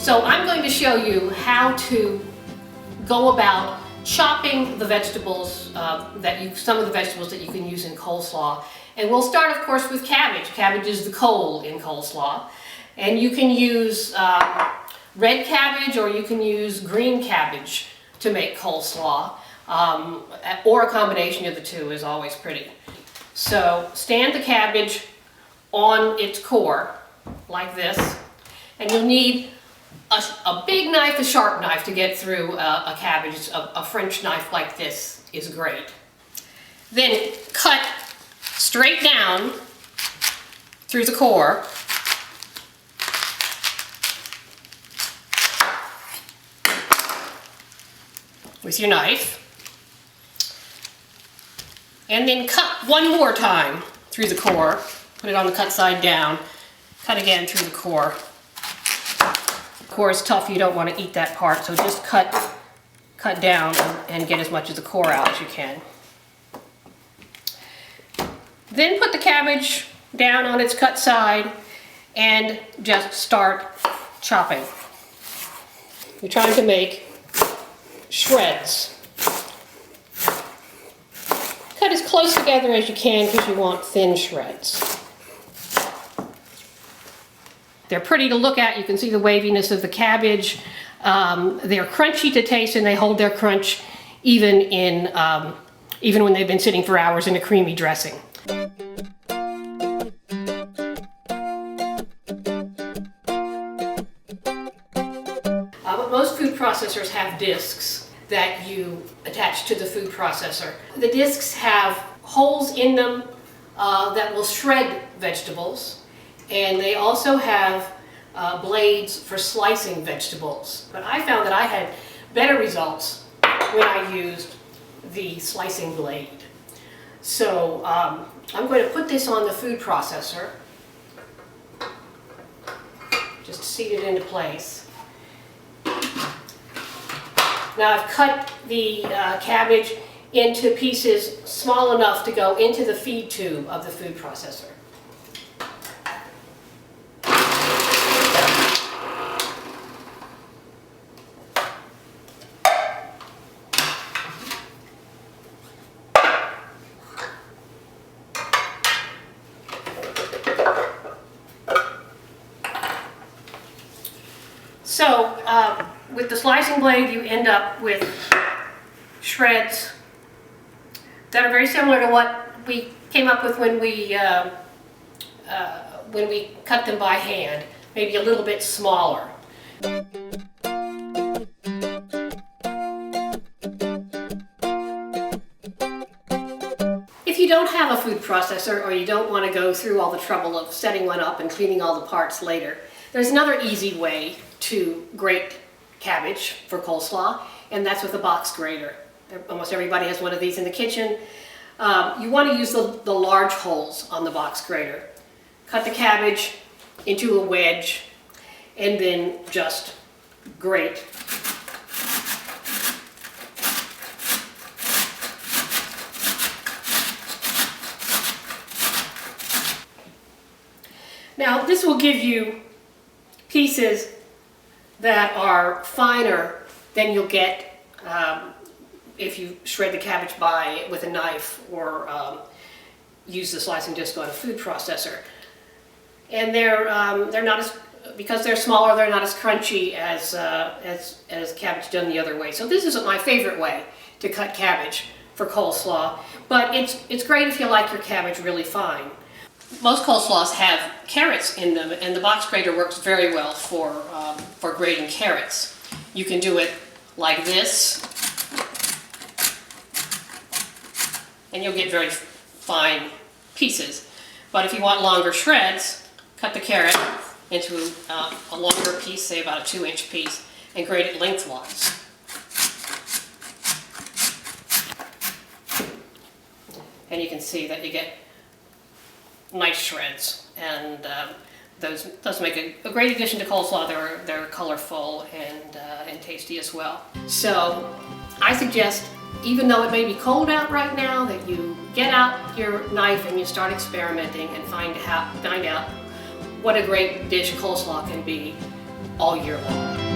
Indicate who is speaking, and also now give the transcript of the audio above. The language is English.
Speaker 1: So I'm going to show you how to go about chopping the vegetables, some of the vegetables that you can use in coleslaw. And we'll start, of course, with cabbage. Cabbage is the cole in coleslaw. And you can use red cabbage or you can use green cabbage to make coleslaw. Or a combination of the two is always pretty. So stand the cabbage on its core, like this. And you'll need a big knife, a sharp knife to get through a cabbage. A French knife like this is great. Then cut straight down through the core. With your knife. And then cut one more time through the core. Put it on the cut side down. Cut again through the core. The core is tough, you don't want to eat that part, so just cut down and get as much of the core out as you can. Then put the cabbage down on its cut side and just start chopping. You're trying to make shreds. Cut as close together as you can because you want thin shreds. They're pretty to look at. You can see the waviness of the cabbage. They're crunchy to taste, and they hold their crunch even when they've been sitting for hours in a creamy dressing. But most food processors have discs that you attach to the food processor. The discs have holes in them that will shred vegetables. And they also have blades for slicing vegetables. But I found that I had better results when I used the slicing blade. So I'm going to put this on the food processor. Just seat it into place. Now I've cut the cabbage into pieces small enough to go into the feed tube of the food processor. So, with the slicing blade, you end up with shreds that are very similar to what we came up with when we cut them by hand, maybe a little bit smaller. If you don't have a food processor, or you don't want to go through all the trouble of setting one up and cleaning all the parts later, there's another easy way to grate cabbage for coleslaw, and that's with a box grater. Almost everybody has one of these in the kitchen. You want to use the large holes on the box grater. Cut the cabbage into a wedge and then just grate. Now this will give you pieces that are finer than you'll get if you shred the cabbage with a knife or use the slicing disc on a food processor. And they're not as, because they're smaller, they're not as crunchy as cabbage done the other way. So this isn't my favorite way to cut cabbage for coleslaw, but it's great if you like your cabbage really fine. Most coleslaws have carrots in them, and the box grater works very well for grating carrots. You can do it like this, and you'll get very fine pieces. But if you want longer shreds, cut the carrot into a longer piece, say about a 2-inch piece, and grate it lengthwise. And you can see that you get nice shreds, and those make a great addition to coleslaw. They're colorful and tasty as well. So I suggest, even though it may be cold out right now, that you get out your knife and you start experimenting and find out what a great dish coleslaw can be all year long.